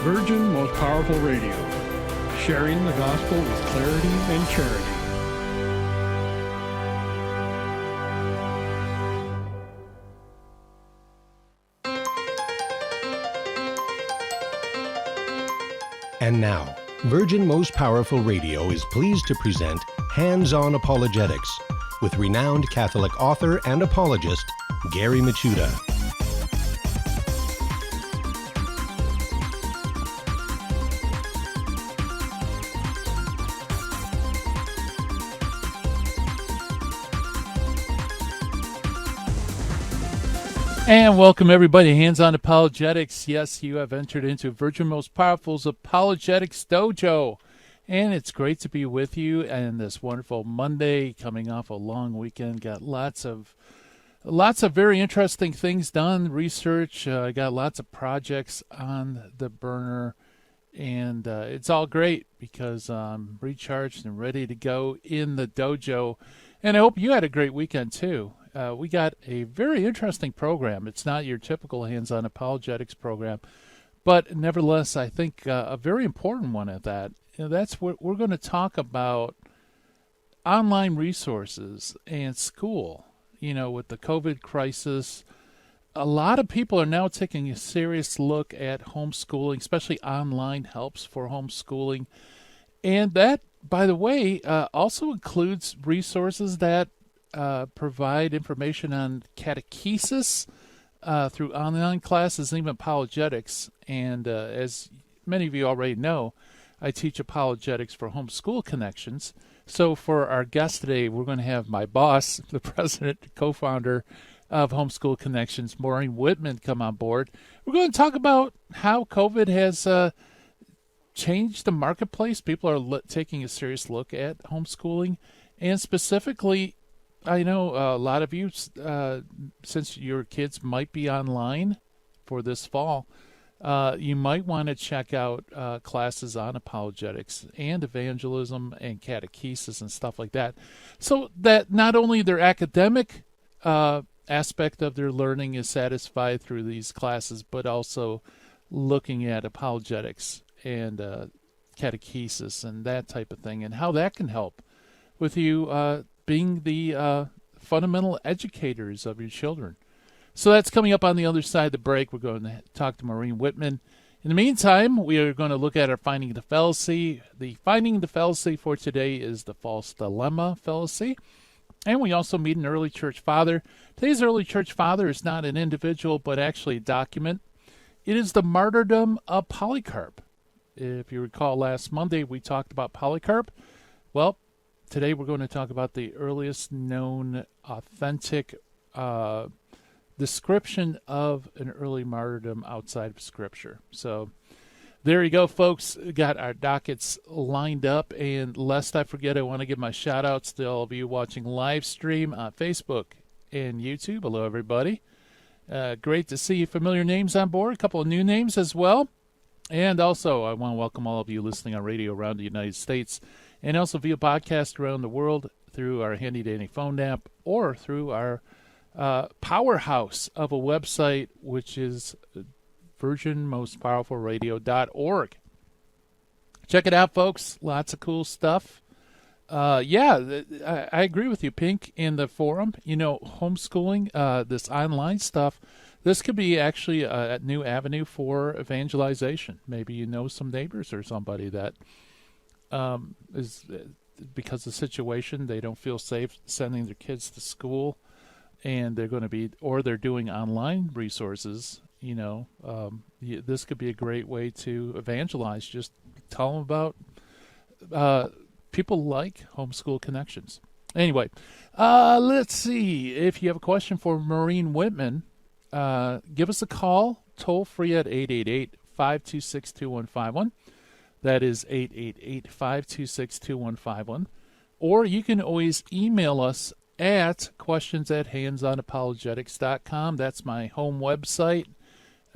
Virgin Most Powerful Radio, sharing the gospel with clarity and charity. And now, Virgin Most Powerful Radio is pleased to present Hands-On Apologetics with renowned Catholic author and apologist, Gary Michuta. And welcome, everybody. Hands-On Apologetics. Yes, you have entered into Virgin Most Powerful's Apologetics Dojo. And it's great to be with you on this wonderful Monday, coming off a long weekend. Got lots of very interesting things done, research. I got lots of projects on the burner. And it's all great because I'm recharged and ready to go in the dojo. And I hope you had a great weekend, too. We got a very interesting program. It's not your typical Hands-On Apologetics program, but nevertheless, I think a very important one at that. That's what we're going to talk about: online resources and school. With the COVID crisis, a lot of people are now taking a serious look at homeschooling, especially online helps for homeschooling. And that, by the way, also includes resources that provide information on catechesis through online classes and even apologetics. And as many of you already know, I teach apologetics for Homeschool Connections. So for our guest today, we're going to have my boss, the president, co-founder of Homeschool Connections, Maureen Wittmann, come on board. We're going to talk about how COVID has changed the marketplace. People are taking a serious look at homeschooling, and specifically, I know a lot of you, since your kids might be online for this fall, you might want to check out classes on apologetics and evangelism and catechesis and stuff like that, so that not only their academic aspect of their learning is satisfied through these classes, but also looking at apologetics and catechesis and that type of thing, and how that can help with you being the fundamental educators of your children. So that's coming up on the other side of the break. We're going to talk to Maureen Wittmann. In the meantime, we are going to look at our Finding the Fallacy. The Finding the Fallacy for today is the false dilemma fallacy. And we also meet an early church father. Today's early church father is not an individual, but actually a document. It is the Martyrdom of Polycarp. If you recall, last Monday we talked about Polycarp. Well, today we're going to talk about the earliest known authentic description of an early martyrdom outside of Scripture. So there you go, folks. Got our dockets lined up. And lest I forget, I want to give my shout-outs to all of you watching live stream on Facebook and YouTube. Hello, everybody. Great to see familiar names on board, a couple of new names as well. And also, I want to welcome all of you listening on radio around the United States, and also via podcast around the world through our handy-dandy phone app or through our powerhouse of a website, which is virginmostpowerfulradio.org. Check it out, folks. Lots of cool stuff. I agree with you, Pink, in the forum. Homeschooling, this online stuff, this could be actually a new avenue for evangelization. Maybe you know some neighbors or somebody that is, because of the situation, they don't feel safe sending their kids to school, and they're going to be, or they're doing online resources. This could be a great way to evangelize. Just tell them about people like Homeschool Connections. Anyway, let's see. If you have a question for Maureen Wittmann, give us a call, toll free at 888-526-2151. That is 888-526-2151. Or you can always email us at questions@handsonapologetics.com. That's my home website,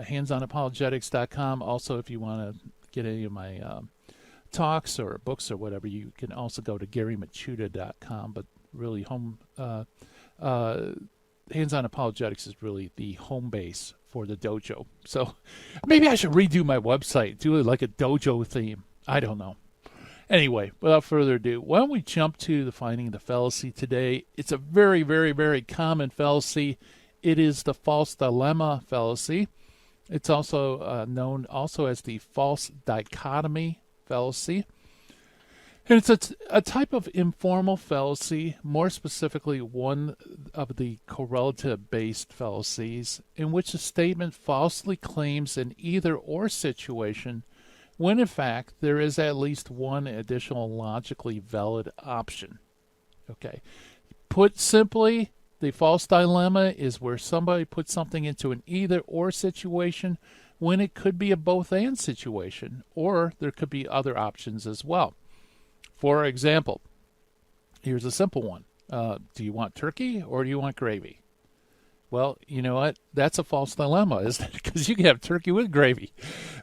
handsonapologetics.com. Also, if you want to get any of my talks or books or whatever, you can also go to garymichuta.com. But really, Hands-On Apologetics is really the home base for the dojo. So maybe I should redo my website, do it like a dojo theme. I don't know. Anyway, without further ado, why don't we jump to the finding of the fallacy today? It's a very, very, very common fallacy. It is the false dilemma fallacy. It's also known also as the false dichotomy fallacy. And it's a type of informal fallacy, more specifically one of the correlative-based fallacies, in which a statement falsely claims an either-or situation when in fact there is at least one additional logically valid option. Okay. Put simply, the false dilemma is where somebody puts something into an either-or situation when it could be a both-and situation, or there could be other options as well. For example, here's a simple one. Do you want turkey or do you want gravy? Well, you know what? That's a false dilemma, isn't it? Because you can have turkey with gravy,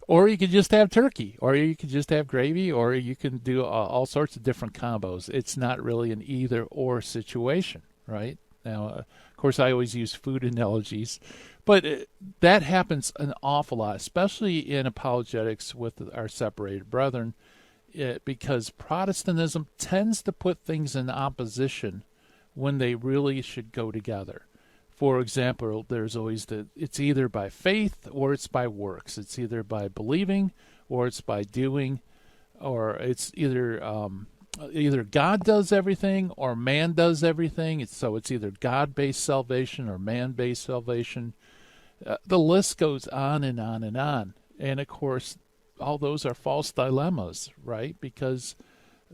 or you can just have turkey, or you can just have gravy, or you can do all sorts of different combos. It's not really an either-or situation, right? Now, of course, I always use food analogies, but that happens an awful lot, especially in apologetics with our separated brethren, because Protestantism tends to put things in opposition when they really should go together. For example, there's always it's either by faith or it's by works. It's either by believing or it's by doing, or it's either God does everything or man does everything. So it's either God-based salvation or man-based salvation. The list goes on and on and on. And of course, all those are false dilemmas, right? Because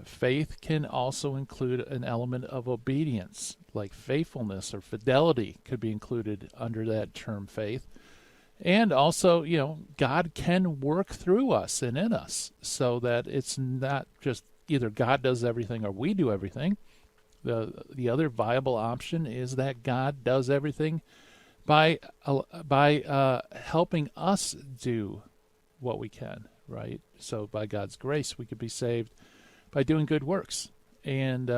faith can also include an element of obedience, like faithfulness or fidelity could be included under that term faith. And also, you know, God can work through us and in us so that it's not just either God does everything or we do everything. The other viable option is that God does everything by helping us do what we can, right? So by God's grace, we could be saved by doing good works. And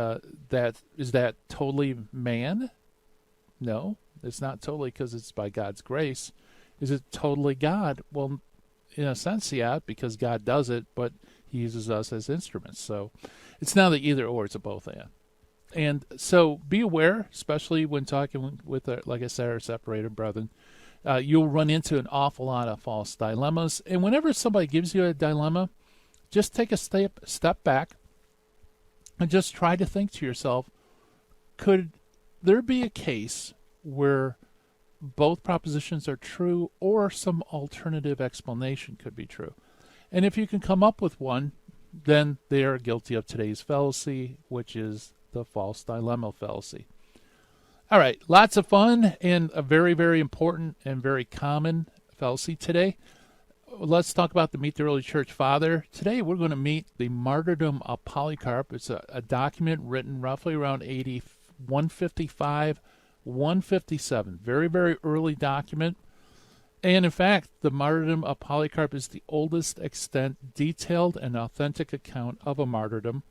is that totally man? No, it's not totally, because it's by God's grace. Is it totally God? Well, in a sense, yeah, because God does it, but he uses us as instruments. So it's not the either or, it's a both and. And so be aware, especially when talking with, like I said, our separated brethren, you'll run into an awful lot of false dilemmas. And whenever somebody gives you a dilemma, just take a step back and just try to think to yourself, could there be a case where both propositions are true or some alternative explanation could be true? And if you can come up with one, then they are guilty of today's fallacy, which is the false dilemma fallacy. All right, lots of fun and a very, very important and very common fallacy today. Let's talk about the Meet the Early Church Father. Today we're going to meet the Martyrdom of Polycarp. It's a document written roughly around AD 155, 157. Very, very early document. And in fact, the Martyrdom of Polycarp is the oldest extant detailed and authentic account of a martyrdom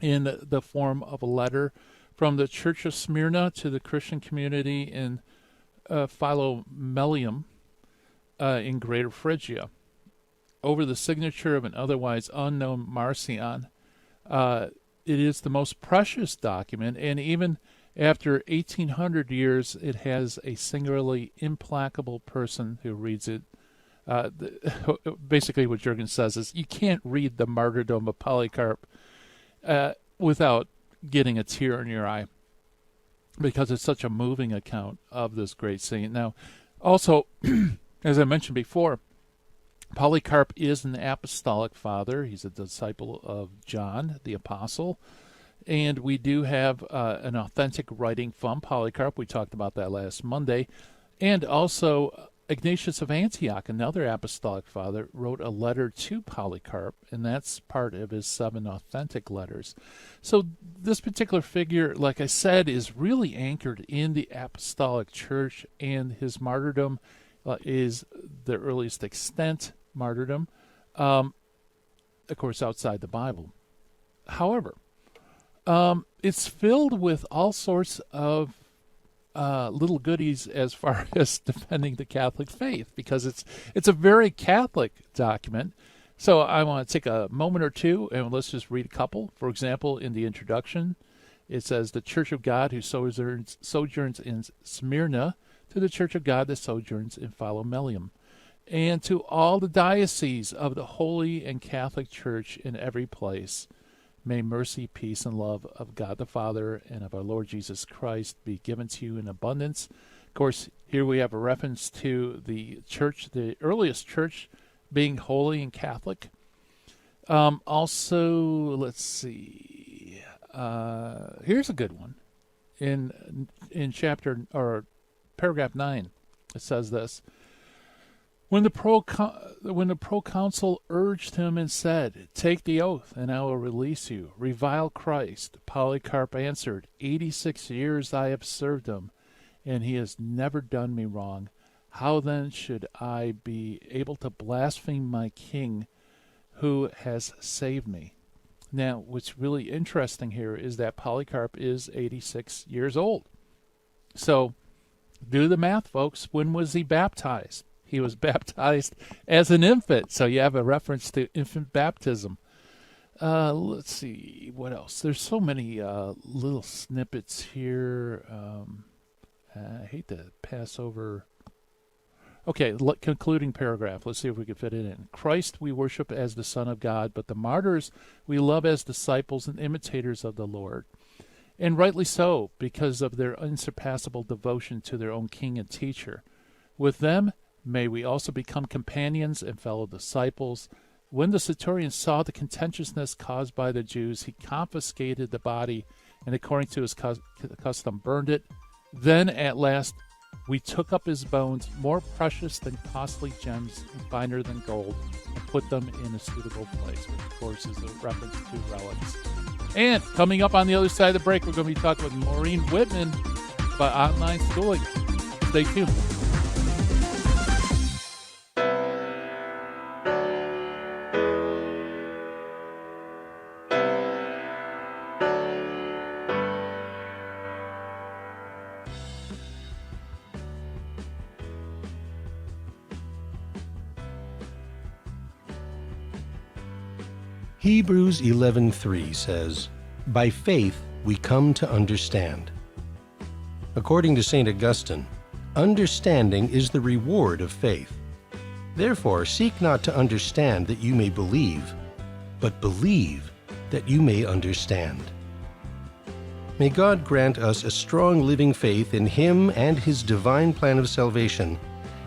in the form of a letter from the Church of Smyrna to the Christian community in Philomelium in Greater Phrygia, over the signature of an otherwise unknown Marcion. It is the most precious document, and even after 1,800 years, it has a singularly implacable person who reads it. Basically, what Jurgen says is you can't read the Martyrdom of Polycarp without getting a tear in your eye, because it's such a moving account of this great saint. Now, also, as I mentioned before, Polycarp is an apostolic father. He's a disciple of John the Apostle. And we do have an authentic writing from Polycarp. We talked about that last Monday. And also, Ignatius of Antioch, another apostolic father, wrote a letter to Polycarp, and that's part of his 7 authentic letters. So this particular figure, like I said, is really anchored in the apostolic church, and his martyrdom is the earliest extant martyrdom, of course, outside the Bible. However, it's filled with all sorts of little goodies as far as defending the Catholic faith, because it's a very Catholic document. So I want to take a moment or two and let's just read a couple. For example, in the introduction, it says, "The Church of God who sojourns in Smyrna, to the Church of God that sojourns in Philomelium, and to all the dioceses of the Holy and Catholic Church in every place, may mercy, peace, and love of God the Father and of our Lord Jesus Christ be given to you in abundance." Of course, here we have a reference to the church, the earliest church, being holy and Catholic. Also, let's see. Here's a good one. In chapter or paragraph 9, it says this: When the proconsul urged him and said, "Take the oath, and I will release you. Revile Christ," Polycarp answered, 86 years I have served him, and he has never done me wrong. How then should I be able to blaspheme my king who has saved me? Now, what's really interesting here is that Polycarp is 86 years old. So, do the math, folks. When was he baptized? He was baptized as an infant, so you have a reference to infant baptism. Let's see, what else? There's so many little snippets here. I hate to pass over. Okay, concluding paragraph. Let's see if we can fit it in. "Christ we worship as the Son of God, but the martyrs we love as disciples and imitators of the Lord. And rightly so, because of their unsurpassable devotion to their own king and teacher. With them may we also become companions and fellow disciples. When the centurion saw the contentiousness caused by the Jews, he confiscated the body and according to his custom burned it. Then at last we took up his bones, more precious than costly gems and finer than gold, and put them in a suitable place," which of course is a reference to relics. And coming up on the other side of the break, we're going to be talking with Maureen Wittmann about online schooling. Stay tuned. Hebrews 11:3 says, "By faith we come to understand." According to St. Augustine, understanding is the reward of faith. Therefore, seek not to understand that you may believe, but believe that you may understand. May God grant us a strong living faith in Him and His divine plan of salvation,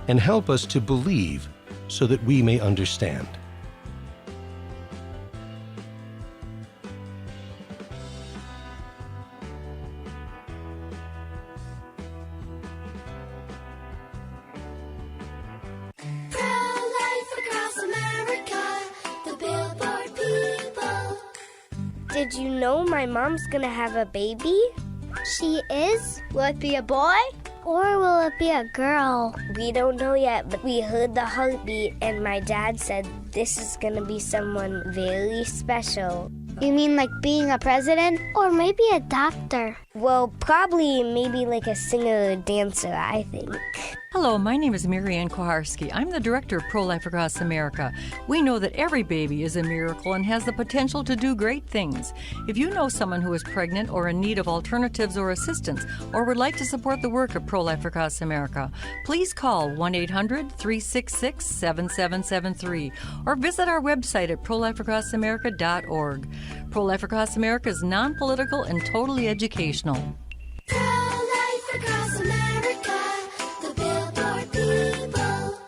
and help us to believe so that we may understand. Did you know my mom's gonna have a baby? She is? Will it be a boy? Or will it be a girl? We don't know yet, but we heard the heartbeat and my dad said this is gonna be someone very special. You mean like being a president? Or maybe a doctor? Well, probably maybe like a singer or dancer, I think. Hello, my name is Marianne Koharski. I'm the director of Pro-Life Across America. We know that every baby is a miracle and has the potential to do great things. If you know someone who is pregnant or in need of alternatives or assistance, or would like to support the work of Pro-Life Across America, please call 1-800-366-7773 or visit our website at prolifeacrossamerica.org. Pro-Life Across America is non-political and totally educational. Pro-Life Across America, the Billboard people.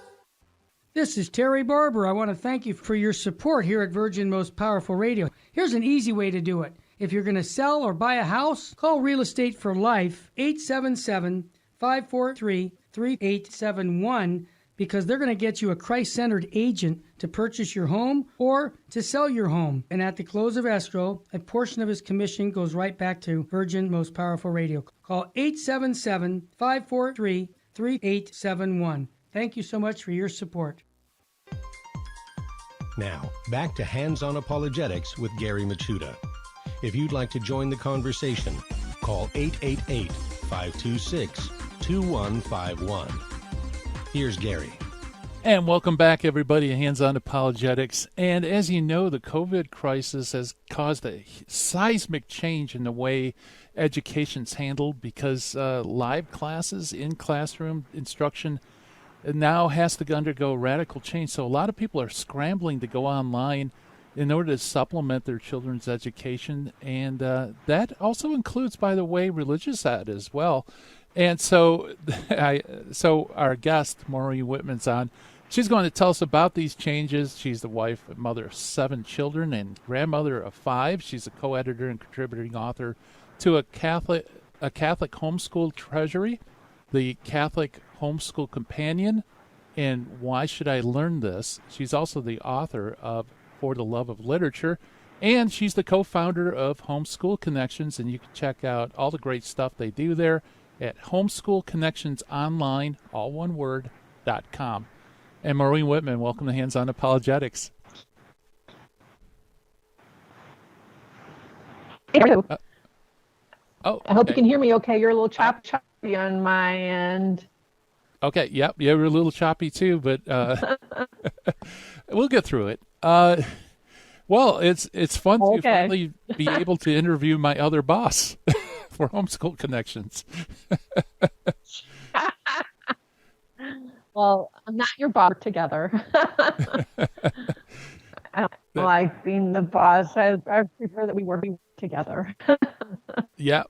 This is Terry Barber. I want to thank you for your support here at Virgin Most Powerful Radio. Here's an easy way to do it. If you're going to sell or buy a house, call Real Estate for Life, 877-543-3871, because they're going to get you a Christ-centered agent to purchase your home or to sell your home. And at the close of escrow, a portion of his commission goes right back to Virgin Most Powerful Radio. Call 877-543-3871. Thank you so much for your support. Now, back to Hands-On Apologetics with Gary Machuda. If you'd like to join the conversation, call 888 526-2151. Here's Gary. And welcome back, everybody, to Hands On Apologetics. And as you know, the COVID crisis has caused a seismic change in the way education's handled, because live classes, in-classroom instruction now has to undergo radical change. So a lot of people are scrambling to go online in order to supplement their children's education. And that also includes, by the way, religious ed as well. And so, so our guest, Maureen Wittmann's on. She's going to tell us about these changes. She's the wife and mother of 7 children and grandmother of 5. She's a co-editor and contributing author to a Catholic homeschool treasury, the Catholic Homeschool Companion, and Why Should I Learn This? She's also the author of For the Love of Literature, and she's the co-founder of Homeschool Connections, and you can check out all the great stuff they do there at homeschoolconnectionsonline, all one word, .com. And Maureen Wittmann, welcome to Hands On Apologetics. I hope okay. you can hear me okay. You're a little choppy on my end. Okay, yep, yeah, we're a little choppy too, but we'll get through it. Well, it's fun to finally be able to interview my other boss for Homeschool Connections. Well, I'm not your boss together. I don't like being the boss. I prefer that we work together. Yeah,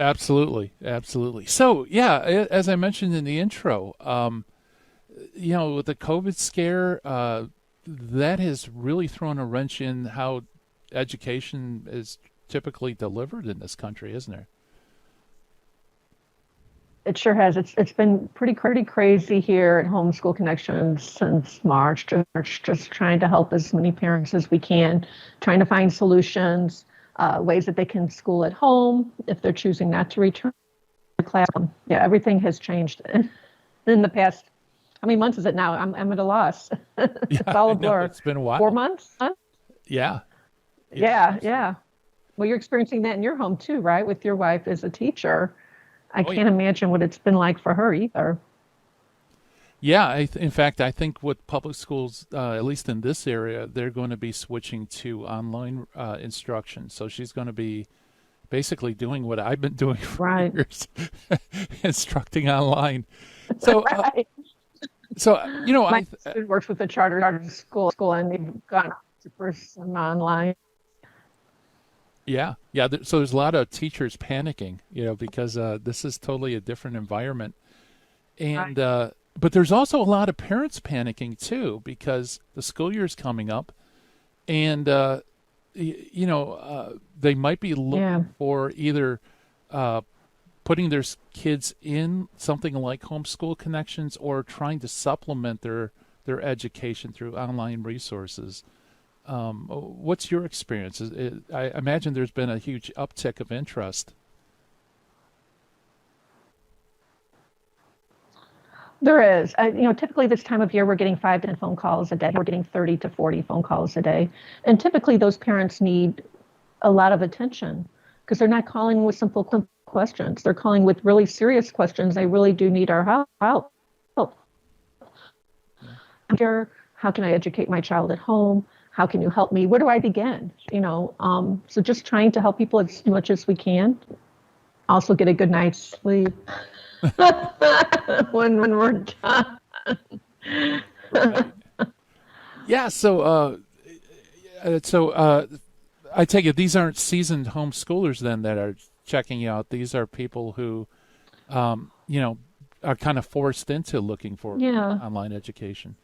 absolutely. So, yeah, as I mentioned in the intro, with the COVID scare, that has really thrown a wrench in how education is typically delivered in this country, isn't it? It sure has. It's been pretty crazy here at Homeschool Connections since March, just trying to help as many parents as we can, trying to find solutions, ways that they can school at home if they're choosing not to return to class. Yeah, everything has changed in the past. How many months is it now? I'm at a loss. It's all a blur. It's been a while. 4 months? Huh? Yeah. Well, you're experiencing that in your home too, right? With your wife as a teacher. I can't imagine what it's been like for her either. Yeah, in fact, I think with public schools, at least in this area, they're going to be switching to online instruction. So she's going to be basically doing what I've been doing for years, instructing online. So, right. My student works with a charter school, and they've gone for some online. Yeah. So there's a lot of teachers panicking, because this is totally a different environment, and but there's also a lot of parents panicking too, because the school year is coming up, and they might be looking for either putting their kids in something like Homeschool Connections or trying to supplement their education through online resources. What's your experience? I imagine there's been a huge uptick of interest. There is. Typically this time of year, we're getting 5 to 10 phone calls a day. We're getting 30 to 40 phone calls a day. And typically those parents need a lot of attention because they're not calling with simple questions. They're calling with really serious questions. They really do need our help. How can I educate my child at home? How can you help me? Where do I begin? So just trying to help people as much as we can. Also get a good night's sleep when we're done. Right. Yeah. So I take it these aren't seasoned homeschoolers then that are checking you out. These are people who, are kind of forced into looking for online education.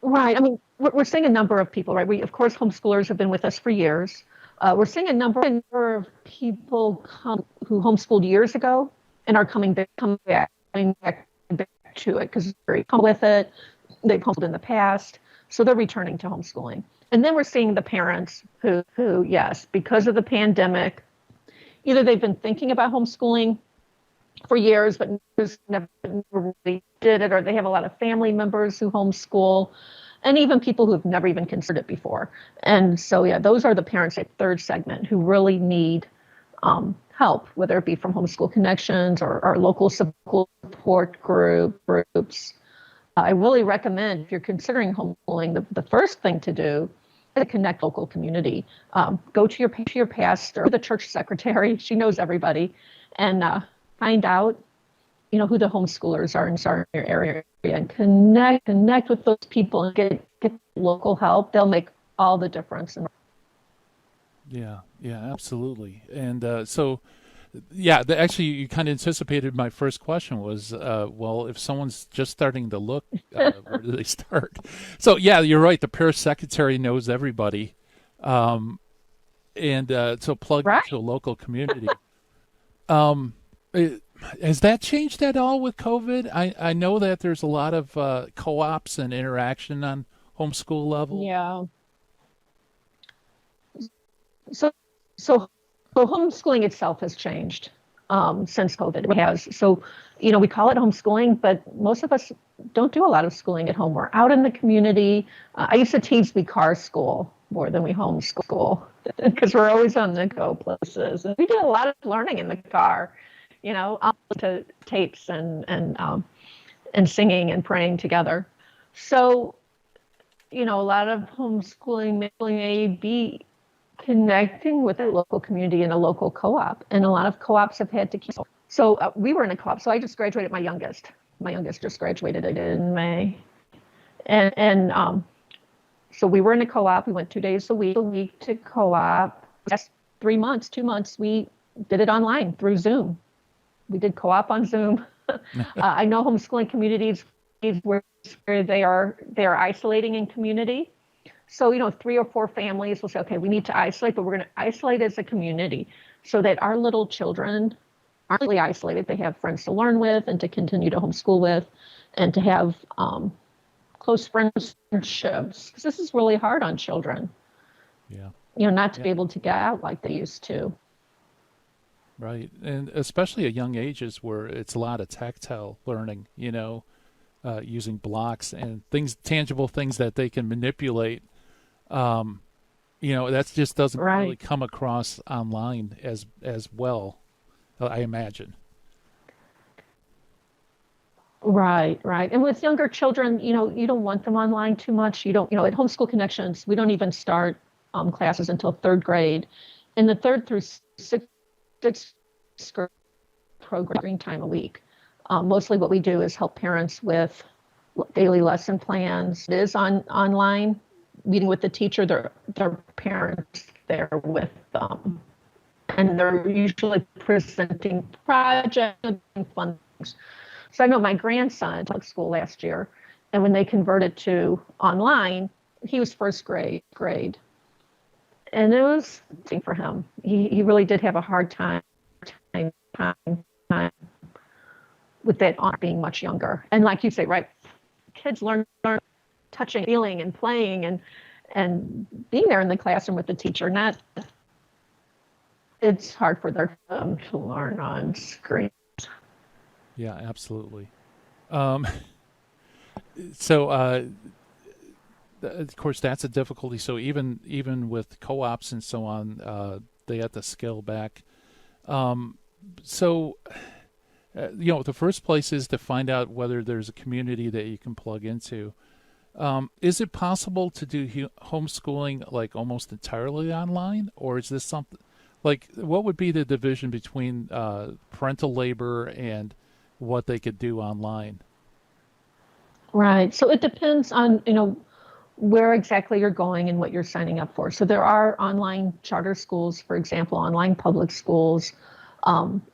Right. I mean, we're seeing a number of people, right? Of course, homeschoolers have been with us for years. We're seeing a number of people who homeschooled years ago and are coming back to it because they're comfortable with it. They've homeschooled in the past, so they're returning to homeschooling. And then we're seeing the parents who, yes, because of the pandemic, either they've been thinking about homeschooling for years, but just never really did it, or they have a lot of family members who homeschool, and even people who have never even considered it before. And so, those are the parents, that third segment, who really need help, whether it be from Homeschool Connections or local support groups. I really recommend, if you're considering homeschooling, the first thing to do is to connect local community. Go to your pastor, the church secretary, she knows everybody, and find out, who the homeschoolers are in your area, and connect with those people and get local help. They'll make all the difference. Yeah, absolutely. And actually, you kind of anticipated my first question was, well, if someone's just starting to look, where do they start? So, yeah, you're right. The parish secretary knows everybody. So plug into a local community. Has that changed at all with COVID? I know that there's a lot of co-ops and interaction on homeschool level. Yeah. So homeschooling itself has changed since COVID. It has. So, we call it homeschooling, but most of us don't do a lot of schooling at home. We're out in the community. I used to teach we car school more than we homeschool because we're always on the go places. And we did a lot of learning in the car, to tapes and singing and praying together. So, a lot of homeschooling may be connecting with a local community and a local co-op, and a lot of co-ops have had to cancel. So we were in a co-op. So I just graduated my youngest. My youngest just graduated in May, and so we were in a co-op. We went 2 days a week to co-op. Last 2 months, we did it online through Zoom. We did co-op on Zoom. I know homeschooling communities where they are isolating in community. So, 3 or 4 families will say, okay, we need to isolate, but we're going to isolate as a community so that our little children aren't really isolated. They have friends to learn with and to continue to homeschool with and to have close friendships. Because this is really hard on children. Yeah. Not to be able to get out like they used to. Right. And especially at young ages where it's a lot of tactile learning, using blocks and tangible things that they can manipulate. That just doesn't really come across online as well, I imagine. Right. And with younger children, you don't want them online too much. You don't, at Homeschool Connections, we don't even start classes until 3rd grade. In the 3rd through 6th grade program, time a week. Mostly what we do is help parents with daily lesson plans. It is online, meeting with the teacher, their parents there with them. And they're usually presenting projects and fun things. So I know my grandson took school last year, and when they converted to online, he was 1st grade. And it was for him. He really did have a hard time with that on being much younger. And like you say, right, kids learn touching, feeling, and playing and being there in the classroom with the teacher. It's hard for them to learn on screen. Yeah, absolutely. Of course, that's a difficulty. So even with co-ops and so on, they have to scale back. The first place is to find out whether there's a community that you can plug into. Is it possible to do homeschooling like almost entirely online, or is this something like what would be the division between parental labor and what they could do online? Right. So it depends on where exactly you're going and what you're signing up for. So there are online charter schools, for example, online public schools,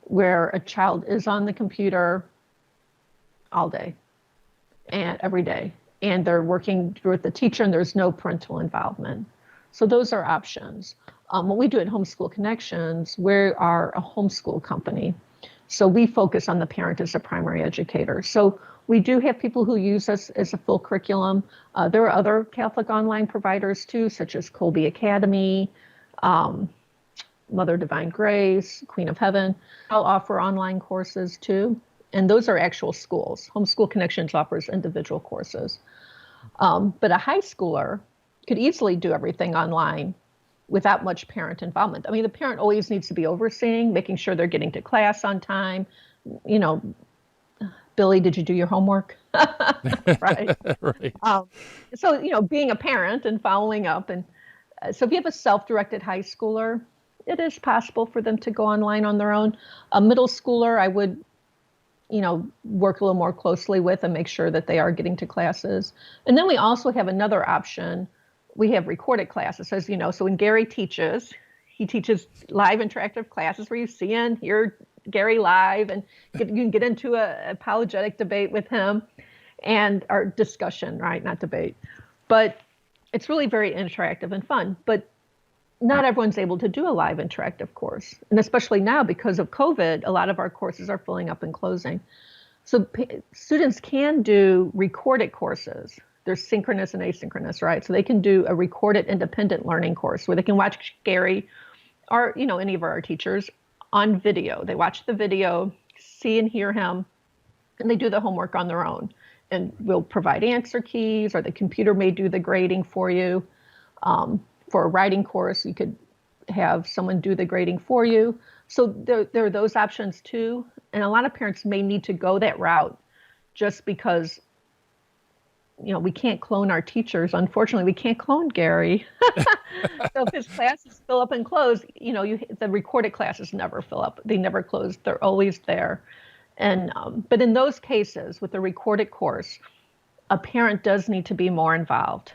where a child is on the computer all day and every day, and they're working with the teacher and there's no parental involvement. So those are options. What we do at Homeschool Connections, we are a homeschool company. So we focus on the parent as a primary educator. So we do have people who use us as a full curriculum. There are other Catholic online providers too, such as Colby Academy, Mother Divine Grace, Queen of Heaven. I'll offer online courses too. And those are actual schools. Homeschool Connections offers individual courses. But a high schooler could easily do everything online. without much parent involvement. I mean, the parent always needs to be overseeing, making sure they're getting to class on time. You know, Billy, did you do your homework? Right. Right. So, you know, being a parent and following up. And so if you have a self-directed high schooler, it is possible for them to go online on their own. A middle schooler, I would, you know, work a little more closely with and make sure that they are getting to classes. And then we also have another option. We have recorded classes, as you know. So when Gary teaches, he teaches live interactive classes where you see and hear Gary live, and you can get into a apologetic debate with him, and our discussion, right? Not debate. But it's really very interactive and fun. But not everyone's able to do a live interactive course. And especially now because of COVID, a lot of our courses are filling up and closing. So students can do recorded courses. There's synchronous and asynchronous, right? So they can do a recorded independent learning course where they can watch Gary or, you know, any of our teachers on video. They watch the video, see and hear him, and they do the homework on their own. And we'll provide answer keys, or the computer may do the grading for you. For a writing course, you could have someone do the grading for you. So there are those options too. And a lot of parents may need to go that route just because, you know, we can't clone our teachers. Unfortunately, we can't clone Gary. So if his classes fill up and close, you know, the recorded classes never fill up. They never close. They're always there. And but in those cases, with a recorded course, a parent does need to be more involved.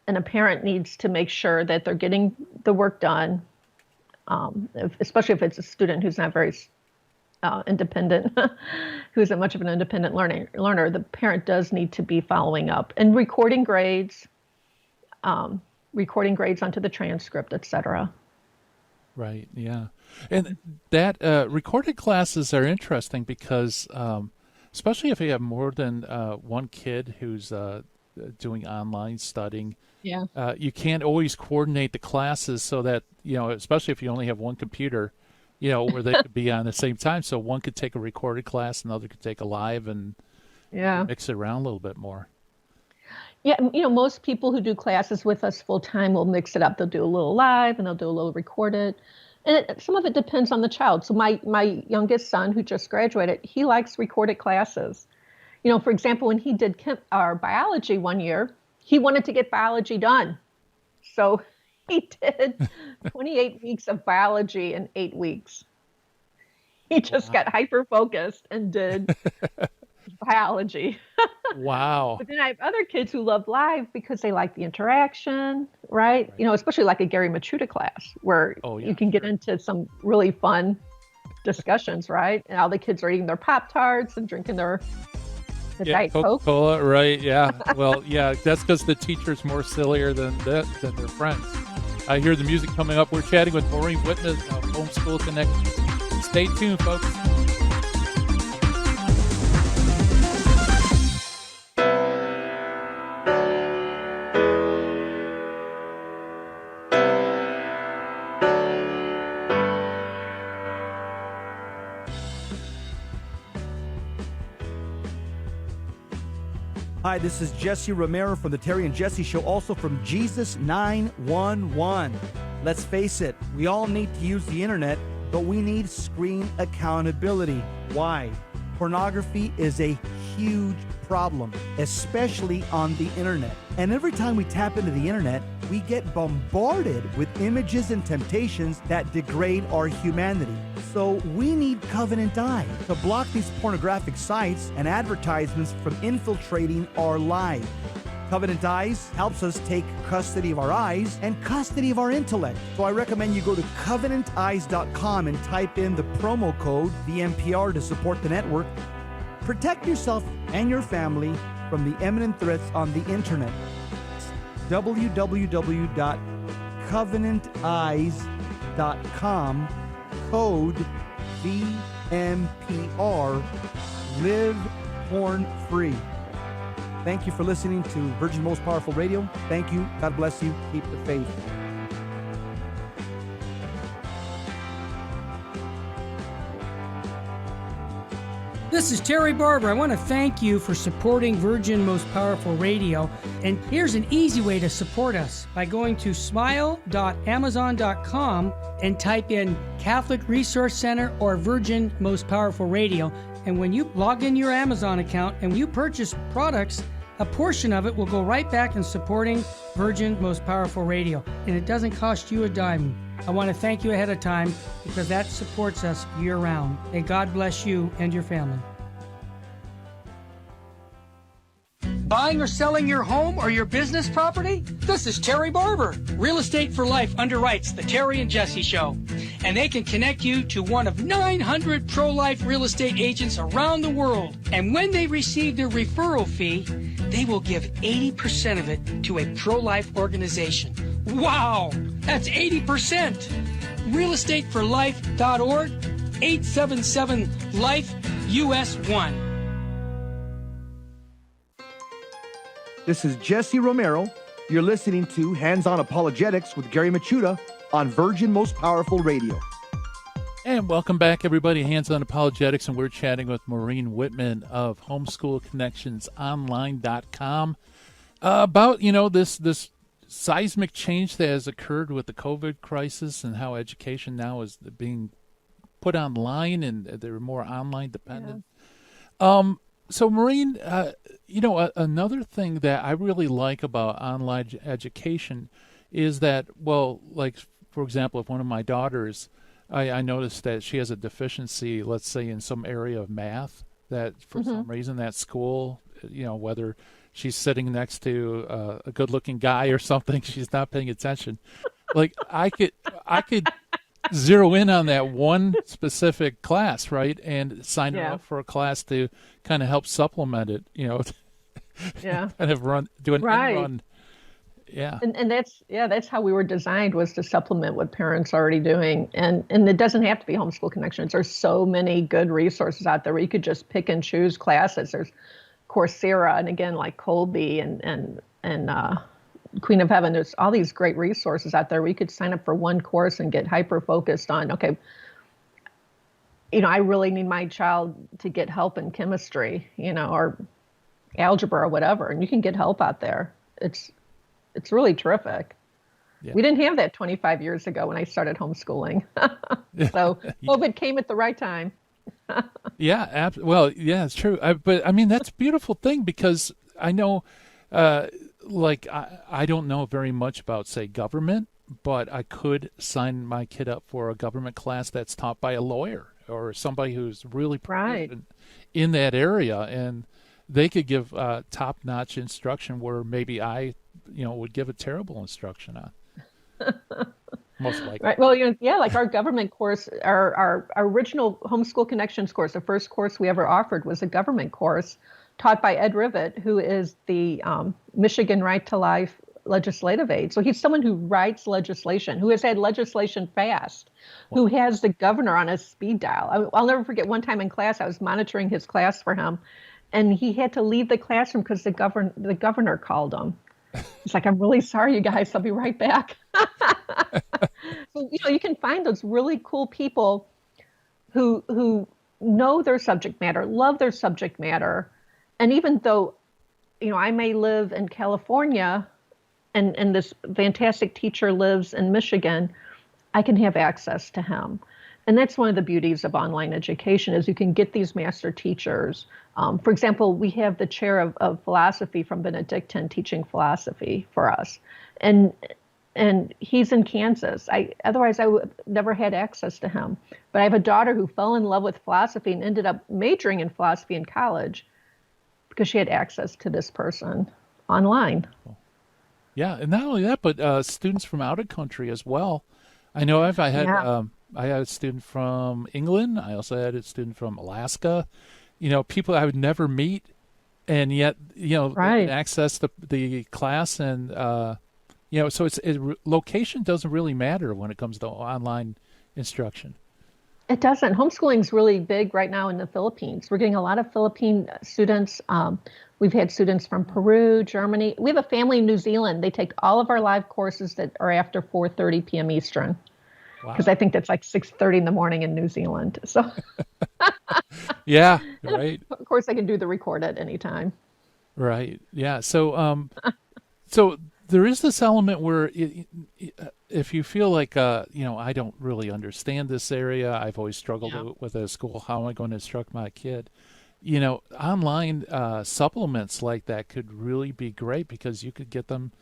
And a parent needs to make sure that they're getting the work done, especially if it's a student who's not very independent, who isn't much of an independent learner. The parent does need to be following up and recording grades onto the transcript, etc. Right. Yeah. And that recorded classes are interesting because, especially if you have more than one kid who's doing online studying, yeah, you can't always coordinate the classes so that, you know, especially if you only have one computer, you know, where they could be on the same time. So one could take a recorded class, another could take a live, and mix it around a little bit more. Yeah, you know, most people who do classes with us full time will mix it up. They'll do a little live and they'll do a little recorded. And some of it depends on the child. So my youngest son, who just graduated, he likes recorded classes. You know, for example, when he did our biology one year, he wanted to get biology done. So he did 28 weeks of biology in 8 weeks. He just got hyper-focused and did biology. Wow. But then I have other kids who love live because they like the interaction, right? You know, especially like a Gary Machuda class where you can get into some really fun discussions, right? And all the kids are eating their Pop-Tarts and drinking their Diet Coke. Coca-Cola, right? Yeah. Well, yeah, that's because the teacher's more sillier than their friends. I hear the music coming up. We're chatting with Maureen Wittmann of Homeschool Connection. Stay tuned, folks. Hi, this is Jesse Romero from the Terry and Jesse Show, also from Jesus 911. Let's face it, we all need to use the internet, but we need screen accountability. Why? Pornography is a huge problem, especially on the internet. And every time we tap into the internet, we get bombarded with images and temptations that degrade our humanity. So we need Covenant Eye to block these pornographic sites and advertisements from infiltrating our lives. Covenant Eyes helps us take custody of our eyes and custody of our intellect. So I recommend you go to covenanteyes.com and type in the promo code VMPR to support the network. Protect yourself and your family from the imminent threats on the internet. www.covenanteyes.com, code VMPR, live porn free. Thank you for listening to Virgin Most Powerful Radio. Thank you. God bless you. Keep the faith. This is Terry Barber. I want to thank you for supporting Virgin Most Powerful Radio. And here's an easy way to support us by going to smile.amazon.com and type in Catholic Resource Center or Virgin Most Powerful Radio. And when you log in your Amazon account and you purchase products, a portion of it will go right back in supporting Virgin Most Powerful Radio. And it doesn't cost you a dime. I want to thank you ahead of time because that supports us year-round. May God bless you and your family. Buying or selling your home or your business property? This is Terry Barber. Real Estate for Life underwrites the Terry and Jesse Show. And they can connect you to one of 900 pro-life real estate agents around the world. And when they receive their referral fee, they will give 80% of it to a pro-life organization. Wow! That's 80%! realestateforlife.org, 877-LIFE-US1. This is Jesse Romero. You're listening to Hands-On Apologetics with Gary Machuda on Virgin Most Powerful Radio. And welcome back, everybody. Hands-On Apologetics, and we're chatting with Maureen Wittmann of HomeschoolConnectionsOnline.com about, this seismic change that has occurred with the COVID crisis and how education now is being put online and they're more online dependent. Yeah. So, Maureen, another thing that I really like about online education is that, for example, if one of my daughters, I noticed that she has a deficiency, let's say, in some area of math, that for some reason that school, whether she's sitting next to a good-looking guy or something, she's not paying attention. Like, I could zero in on that one specific class, right, and sign her up for a class to kind of help supplement it, kind of do an run. Yeah. And that's how we were designed, was to supplement what parents are already doing. And it doesn't have to be Homeschool Connections. There's so many good resources out there where you could just pick and choose classes. There's Coursera, and again, like Colby and Queen of Heaven. There's all these great resources out there where you could sign up for one course and get hyper-focused on, okay, I really need my child to get help in chemistry, or algebra or whatever. And you can get help out there. It's really terrific. Yeah. We didn't have that 25 years ago when I started homeschooling. So COVID came at the right time. Yeah. Well, yeah, it's true. But I mean, that's a beautiful thing, because I know, I don't know very much about, say, government, but I could sign my kid up for a government class that's taught by a lawyer or somebody who's really proficient in that area, and they could give top-notch instruction where maybe I, would give a terrible instruction on. Most likely. Right. Well, like our government course, our original Homeschool Connections course, the first course we ever offered was a government course taught by Ed Rivet, who is the Michigan Right to Life legislative aide. So he's someone who writes legislation, who has had legislation passed, who has the governor on his speed dial. I'll never forget one time in class, I was monitoring his class for him, and he had to leave the classroom because the governor called him. He's like, I'm really sorry, you guys. I'll be right back. So, you can find those really cool people who know their subject matter, love their subject matter. And even though, I may live in California and this fantastic teacher lives in Michigan, I can have access to him. And that's one of the beauties of online education, is you can get these master teachers. For example, we have the chair of philosophy from Benedictine teaching philosophy for us. And he's in Kansas. Otherwise I would never had access to him. But I have a daughter who fell in love with philosophy and ended up majoring in philosophy in college because she had access to this person online. Yeah, and not only that, but students from out of country as well. I know I had a student from England. I also had a student from Alaska. People I would never meet, and yet they can access the class, and so location doesn't really matter when it comes to online instruction. It doesn't. Homeschooling is really big right now in the Philippines. We're getting a lot of Philippine students. We've had students from Peru, Germany. We have a family in New Zealand. They take all of our live courses that are after 4:30 p.m. Eastern. Because I think that's like 6:30 in the morning in New Zealand. So Yeah, right. Of course, I can do the record at any time. Right. Yeah. So, so there is this element where if you feel like, I don't really understand this area, I've always struggled with a school, how am I going to instruct my kid? Online supplements like that could really be great because you could get them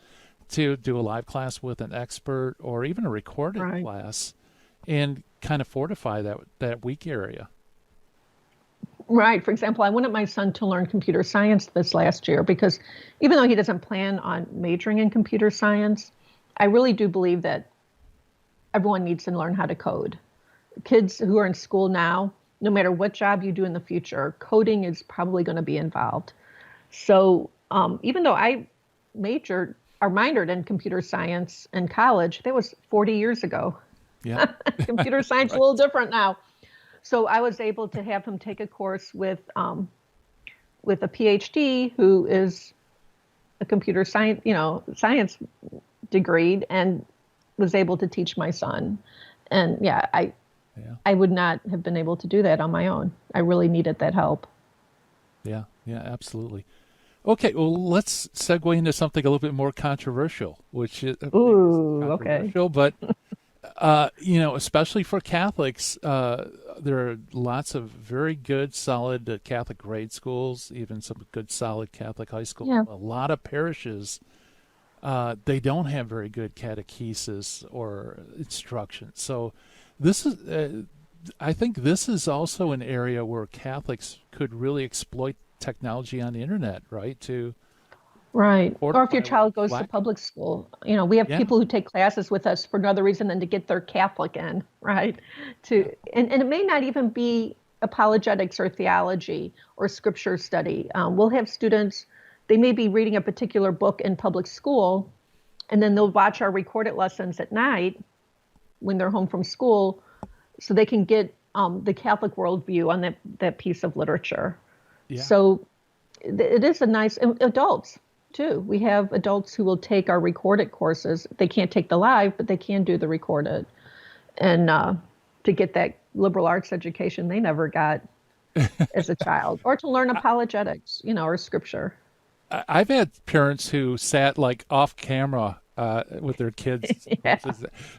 to do a live class with an expert or even a recorded class and kind of fortify that weak area. Right. For example, I wanted my son to learn computer science this last year because even though he doesn't plan on majoring in computer science, I really do believe that everyone needs to learn how to code. Kids who are in school now, no matter what job you do in the future, coding is probably going to be involved. So even though I minored in computer science in college, that was 40 years ago. Yeah. Computer science is a little different now. So I was able to have him take a course with a PhD who is a computer science degree, and was able to teach my son. And I would not have been able to do that on my own. I really needed that help. Yeah, absolutely. Okay, well, let's segue into something a little bit more controversial, which is controversial, but especially for Catholics, there are lots of very good, solid Catholic grade schools, even some good, solid Catholic high schools. Yeah. A lot of parishes, they don't have very good catechesis or instruction. So this is, I think this is also an area where Catholics could really exploit technology on the internet, right? Right. Or if your child goes to public school, we have people who take classes with us for another reason than to get their Catholic in, right? And it may not even be apologetics or theology or scripture study. We'll have students, they may be reading a particular book in public school, and then they'll watch our recorded lessons at night when they're home from school, so they can get the Catholic worldview on that piece of literature. Yeah. So it is a nice, adults too. We have adults who will take our recorded courses. They can't take the live, but they can do the recorded. And to get that liberal arts education they never got as a child, or to learn apologetics, or scripture. I've had parents who sat like off camera with their kids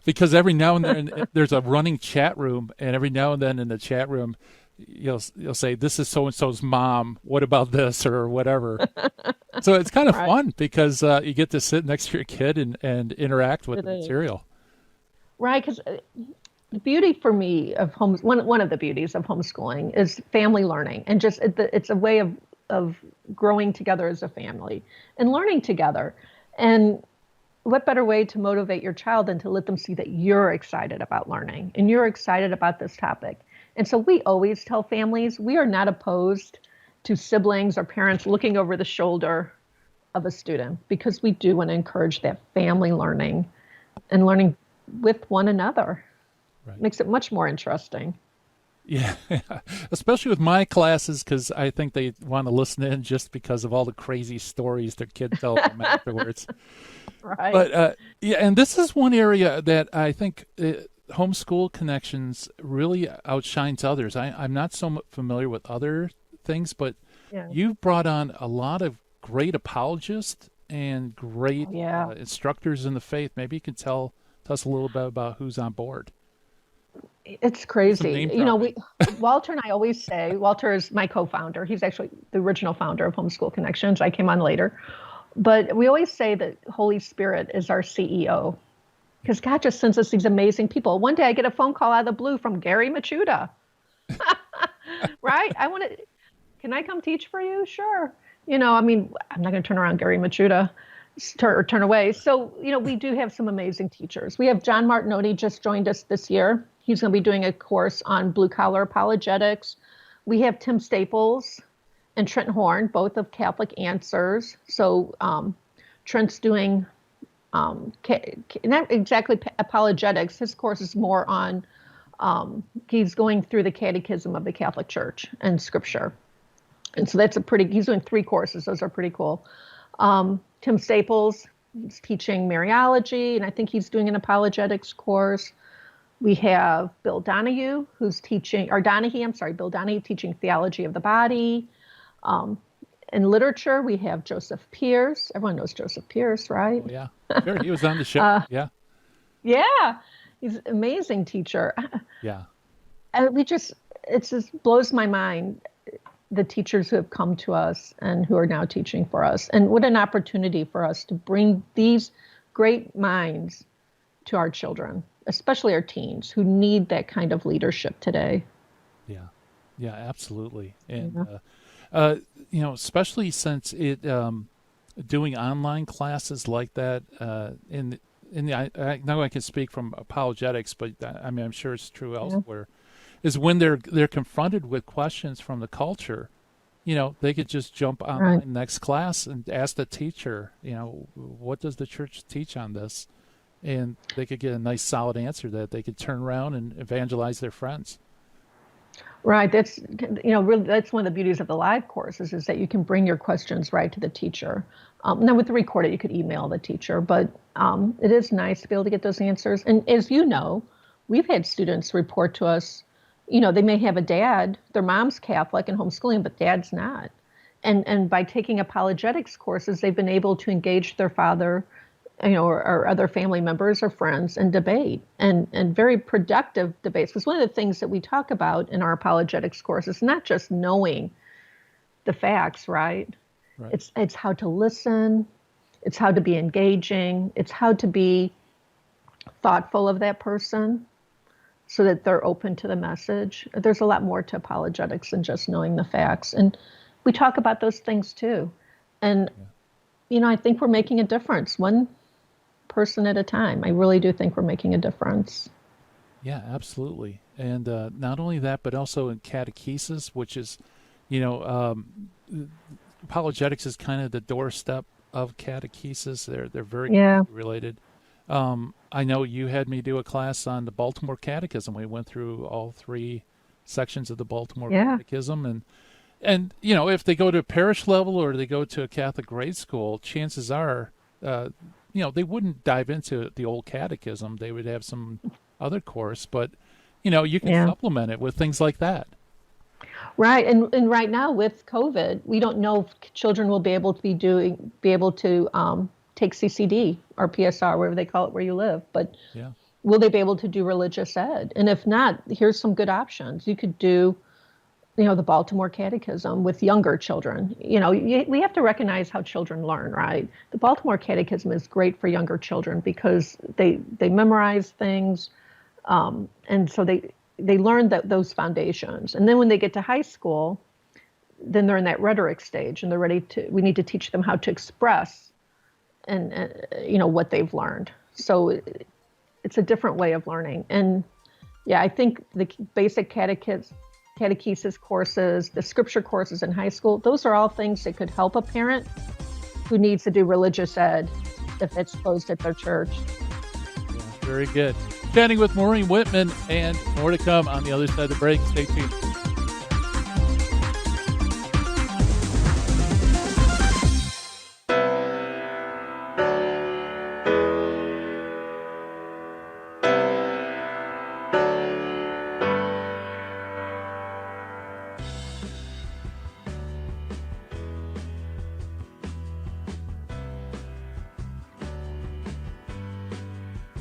because every now and then there's a running chat room, and every now and then in the chat room, you'll say, this is so-and-so's mom, what about this, or whatever. So it's kind of fun because you get to sit next to your kid and interact with the material. Right, because the beauty for me of one of the beauties of homeschooling is family learning, and just it's a way of growing together as a family and learning together. And what better way to motivate your child than to let them see that you're excited about learning and you're excited about this topic. And so we always tell families we are not opposed to siblings or parents looking over the shoulder of a student, because we do want to encourage that family learning and learning with one another. Right. Makes it much more interesting. Yeah, especially with my classes, because I think they want to listen in just because of all the crazy stories their kid tells them afterwards. Right. But and this is one area that I think Homeschool Connections really outshines others. I'm not so familiar with other things, but you've brought on a lot of great apologists and great instructors in the faith. Maybe you can tell us a little bit about who's on board. It's crazy. Walter and I always say, Walter is my co-founder. He's actually the original founder of Homeschool Connections. I came on later. But we always say that Holy Spirit is our CEO, because God just sends us these amazing people. One day I get a phone call out of the blue from Gary Machuda. Right? Can I come teach for you? Sure. I'm not going to turn around Gary Machuda or turn away. So, we do have some amazing teachers. We have John Martinoni just joined us this year. He's going to be doing a course on blue collar apologetics. We have Tim Staples and Trent Horn, both of Catholic Answers. So Trent's doing not exactly apologetics. His course is more on, he's going through the Catechism of the Catholic Church and Scripture. And so he's doing 3 courses. Those are pretty cool. Tim Staples is teaching Mariology, and I think he's doing an apologetics course. We have Bill Donahue, who's teaching, or Donahue, I'm sorry, Bill Donahue teaching theology of the body. In literature, we have Joseph Pierce. Everyone knows Joseph Pierce, right? Oh, yeah. Sure, he was on the show. Yeah. Yeah, he's an amazing teacher. Yeah. And it just blows my mind, the teachers who have come to us and who are now teaching for us. And what an opportunity for us to bring these great minds to our children, especially our teens who need that kind of leadership today. Yeah. Yeah, absolutely. And, especially since doing online classes like that, I know I can speak from apologetics, but I mean, I'm sure it's true elsewhere, is when they're confronted with questions from the culture, they could just jump on the next class and ask the teacher, what does the church teach on this? And they could get a nice solid answer that they could turn around and evangelize their friends. Right. That's, really, that's one of the beauties of the live courses is that you can bring your questions right to the teacher. Now with the recording, you could email the teacher, but it is nice to be able to get those answers. And as you know, we've had students report to us, they may have a dad, their mom's Catholic and homeschooling, but dad's not. And by taking apologetics courses, they've been able to engage their father, or other family members or friends and debate and very productive debates. Because one of the things that we talk about in our apologetics course is not just knowing the facts, right? It's how to listen. It's how to be engaging. It's how to be thoughtful of that person so that they're open to the message. There's a lot more to apologetics than just knowing the facts. And we talk about those things too. And, I think we're making a difference. One person at a time. I really do think we're making a difference. Yeah, absolutely. And not only that, but also in catechesis, which is, apologetics is kind of the doorstep of catechesis. They're very related. I know you had me do a class on the Baltimore Catechism. We went through all 3 sections of the Baltimore Catechism, and if they go to a parish level or they go to a Catholic grade school, chances are, they wouldn't dive into the old catechism. They would have some other course, but, you can supplement it with things like that. Right. And right now with COVID, we don't know if children will be able to take CCD or PSR, whatever they call it where you live, but will they be able to do religious ed? And if not, here's some good options. You could do, the Baltimore Catechism with younger children. We have to recognize how children learn, right? The Baltimore Catechism is great for younger children because they memorize things, and so they learn those foundations. And then when they get to high school, then they're in that rhetoric stage, and we need to teach them how to express and what they've learned. So it's a different way of learning. And I think the basic catechesis courses, the scripture courses in high school, those are all things that could help a parent who needs to do religious ed if it's closed at their church. Yeah, very good. Chatting with Maureen Wittmann, and more to come on the other side of the break. Stay tuned.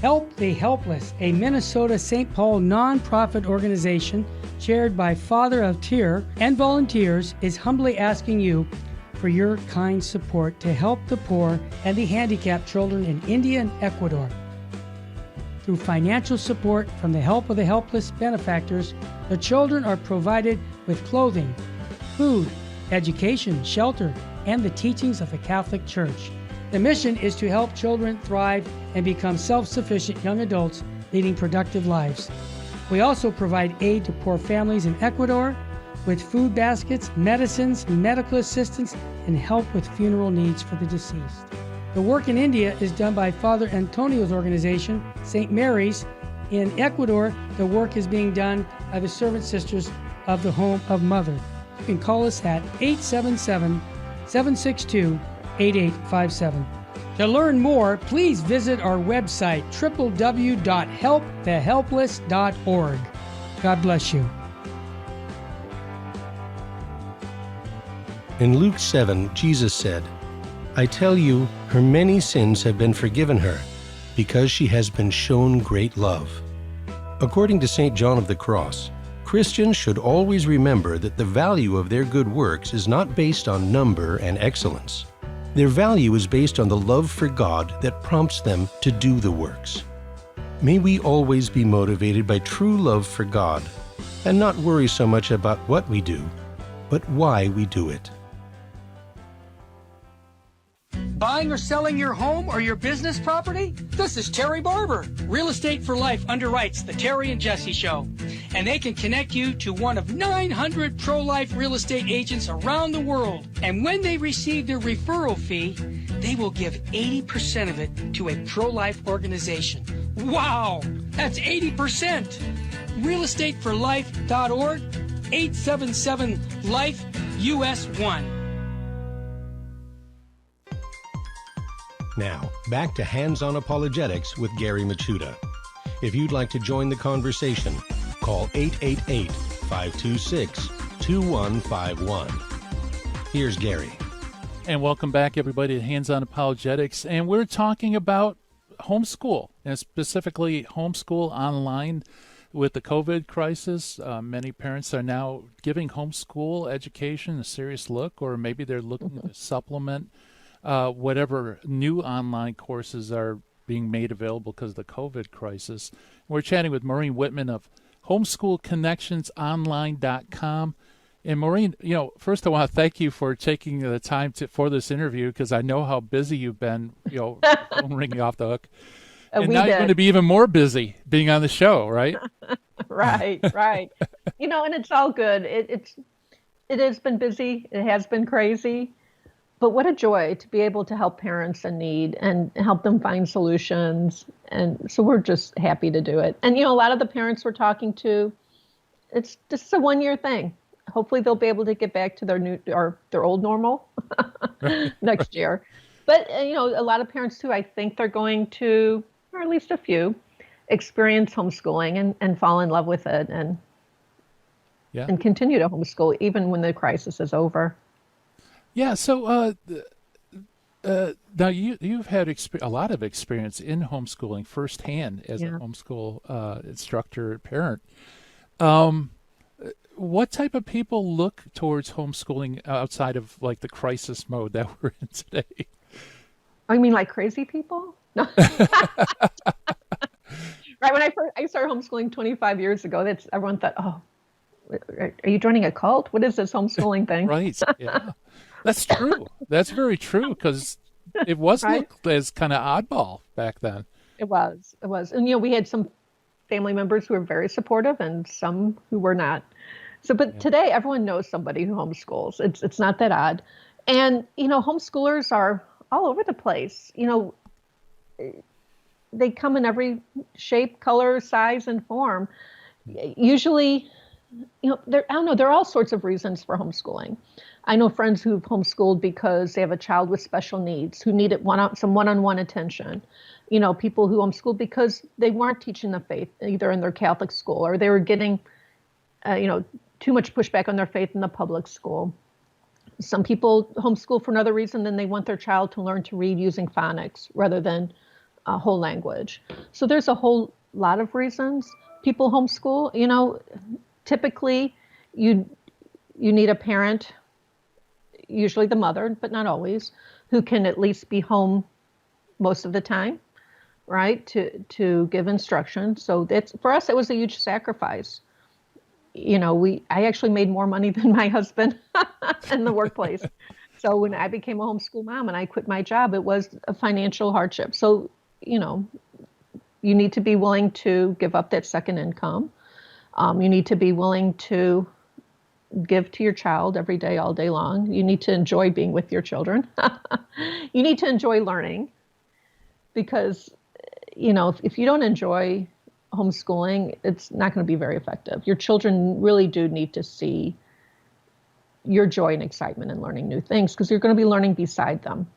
Help the Helpless, a Minnesota St. Paul nonprofit organization chaired by Father of Tear and volunteers, is humbly asking you for your kind support to help the poor and the handicapped children in India and Ecuador. Through financial support from the Help of the Helpless benefactors, the children are provided with clothing, food, education, shelter, and the teachings of the Catholic Church. The mission is to help children thrive and become self-sufficient young adults leading productive lives. We also provide aid to poor families in Ecuador with food baskets, medicines, medical assistance, and help with funeral needs for the deceased. The work in India is done by Father Antonio's organization, St. Mary's. In Ecuador, the work is being done by the Servant Sisters of the Home of Mother. You can call us at 877-762-8857. To learn more, please visit our website, www.helpthehelpless.org. God bless you. In Luke 7, Jesus said, I tell you, her many sins have been forgiven her, because she has been shown great love. According to St. John of the Cross, Christians should always remember that the value of their good works is not based on number and excellence. Their value is based on the love for God that prompts them to do the works. May we always be motivated by true love for God and not worry so much about what we do, but why we do it. Buying or selling your home or your business property? This is Terry Barber. Real Estate for Life underwrites the Terry and Jesse Show. And they can connect you to one of 900 pro-life real estate agents around the world. And when they receive their referral fee, they will give 80% of it to a pro-life organization. Wow! That's 80%! realestateforlife.org, 877-LIFE-US1. Now, back to Hands-On Apologetics with Gary Machuda. If you'd like to join the conversation, call 888-526-2151. Here's Gary. And welcome back, everybody, to Hands-On Apologetics. And we're talking about homeschool, and specifically homeschool online with the COVID crisis. Many parents are now giving homeschool education a serious look, or maybe they're looking to supplement whatever new online courses are being made available because of the COVID crisis. We're chatting with Maureen Wittmann of homeschoolconnectionsonline.com. And Maureen, first I want to thank you for taking the time for this interview, because I know how busy you've been, phone ringing off the hook. And now you're going to be even more busy being on the show, right? Right. And it's all good. It has been busy. It has been crazy. But what a joy to be able to help parents in need and help them find solutions. And so we're just happy to do it. And, a lot of the parents we're talking to, it's just a one-year thing. Hopefully they'll be able to get back to their old normal next year. But, a lot of parents, too, I think they're going to, or at least a few, experience homeschooling and fall in love with it and continue to homeschool even when the crisis is over. Yeah, so now you've had a lot of experience in homeschooling firsthand as a homeschool instructor, parent. What type of people look towards homeschooling outside of like the crisis mode that we're in today? I mean, like crazy people? No. Right, when I started homeschooling 25 years ago, everyone thought, oh, are you joining a cult? What is this homeschooling thing? Right, yeah. That's true. That's very true, because it was looked as kind of oddball back then. It was. And, we had some family members who were very supportive and some who were not. So, but today everyone knows somebody who homeschools. It's not that odd. And, homeschoolers are all over the place. They come in every shape, color, size, and form. Usually, there are all sorts of reasons for homeschooling. I know friends who've homeschooled because they have a child with special needs who needed some one-on-one attention. People who homeschooled because they weren't teaching the faith either in their Catholic school, or they were getting, too much pushback on their faith in the public school. Some people homeschool for another reason, then they want their child to learn to read using phonics rather than a whole language. So there's a whole lot of reasons people homeschool. Typically you need a parent, usually the mother, but not always, who can at least be home most of the time, right, to give instruction. So for us, it was a huge sacrifice. I actually made more money than my husband in the workplace. So when I became a homeschool mom and I quit my job, it was a financial hardship. So, you need to be willing to give up that second income. You need to be willing to give to your child every day, all day long. You need to enjoy being with your children. You need to enjoy learning, because, if you don't enjoy homeschooling, it's not going to be very effective. Your children really do need to see your joy and excitement in learning new things, because you're going to be learning beside them.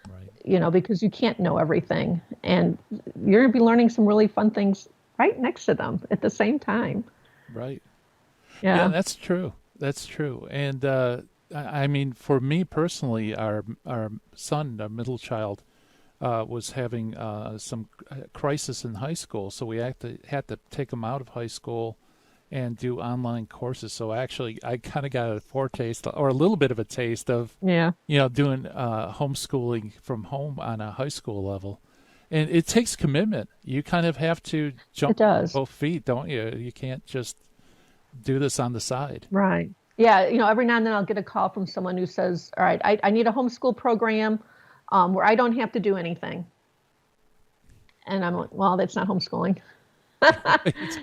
Right. because you can't know everything. And you're going to be learning some really fun things right next to them at the same time. Right. Yeah. Yeah, that's true. That's true. And I mean, for me personally, our son, our middle child, was having some crisis in high school, so we had to take him out of high school and do online courses. So actually, I kind of got a foretaste or a little bit of a taste of doing homeschooling from home on a high school level. And it takes commitment. You kind of have to jump on both feet, don't you? You can't just do this on the side. Right. Yeah. Every now and then I'll get a call from someone who says, all right, I need a homeschool program where I don't have to do anything. And I'm like, well, that's not homeschooling.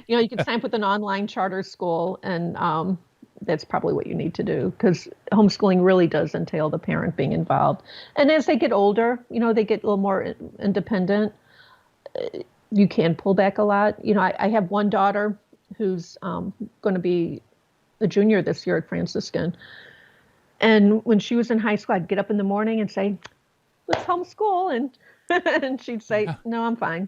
You can sign up with an online charter school, and that's probably what you need to do, because homeschooling really does entail the parent being involved. And as they get older, they get a little more independent. You can pull back a lot. I have one daughter who's going to be a junior this year at Franciscan. And when she was in high school, I'd get up in the morning and say, let's homeschool. And she'd say, no, I'm fine.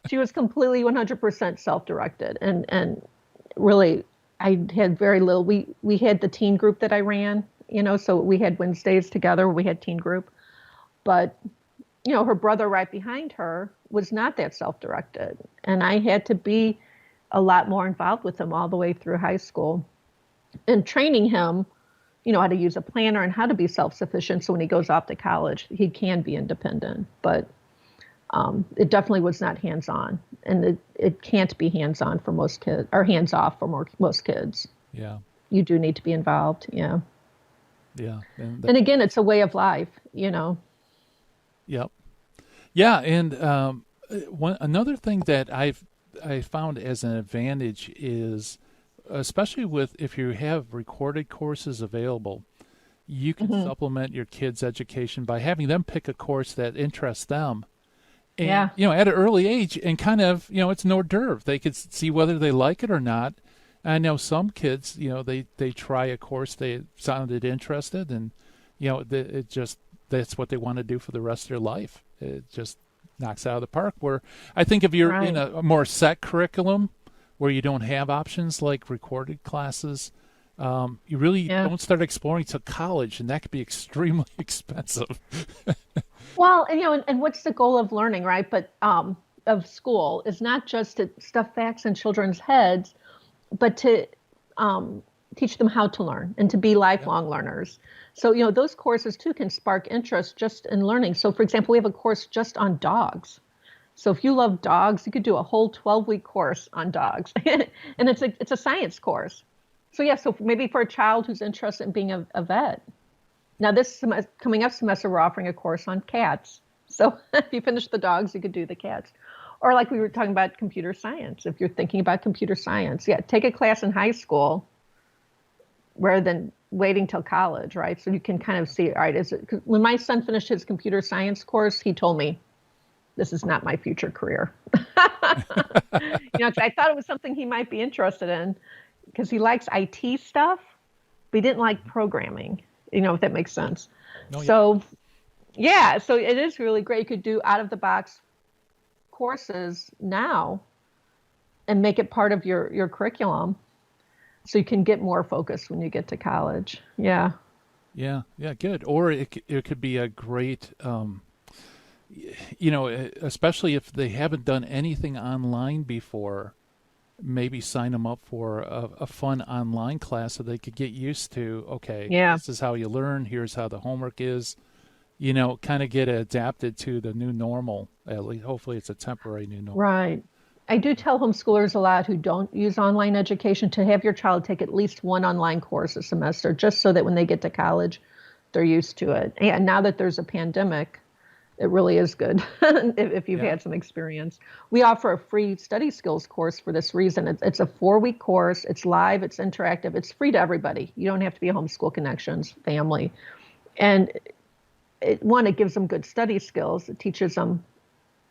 She was completely 100% self-directed. And really, I had very little. We had the teen group that I ran, so we had Wednesdays together. We had teen group. But, her brother right behind her was not that self-directed. And I had to be a lot more involved with him all the way through high school and training him, how to use a planner and how to be self-sufficient. So when he goes off to college, he can be independent. But it definitely was not hands-on, and it can't be hands-on for most kids, or hands-off for most kids. Yeah. You do need to be involved. Yeah. Yeah. And again, it's a way of life, Yep. Yeah. And another thing that I found as an advantage is, especially if you have recorded courses available, you can supplement your kids' education by having them pick a course that interests them. And, at an early age, and kind of, it's no d'oeuvre. They could see whether they like it or not. I know some kids, they try a course, they sounded interested, and, that's what they want to do for the rest of their life. It just knocks out of the park. Where I think if you're in a more set curriculum where you don't have options like recorded classes, you really don't start exploring till college, and that could be extremely expensive. Well, and what's the goal of learning, right? But of school is not just to stuff facts in children's heads, but to teach them how to learn and to be lifelong learners. So, those courses too can spark interest just in learning. So, for example, we have a course just on dogs. So if you love dogs, you could do a whole 12-week course on dogs. And it's a science course. So so maybe for a child who's interested in being a vet. Now this coming up semester, we're offering a course on cats. So if you finish the dogs, you could do the cats. Or like we were talking about computer science. If you're thinking about computer science, take a class in high school rather than waiting till college, right? So you can kind of see, all right, 'cause when my son finished his computer science course, he told me, this is not my future career. 'Cause I thought it was something he might be interested in, because he likes IT stuff, but he didn't like programming, if that makes sense. No, so it is really great. You could do out-of-the-box courses now and make it part of your curriculum so you can get more focused when you get to college. Yeah. Yeah, good. Or it could be a great, especially if they haven't done anything online before, maybe sign them up for a fun online class so they could get used to, this is how you learn, here's how the homework is, kind of get adapted to the new normal. At least, hopefully it's a temporary new normal. Right. I do tell homeschoolers a lot who don't use online education to have your child take at least one online course a semester, just so that when they get to college, they're used to it. And now that there's a pandemic, it really is good if you've had some experience. We offer a free study skills course for this reason. It's a 4-week course. It's live. It's interactive. It's free to everybody. You don't have to be a Homeschool Connections family. And it gives them good study skills. It teaches them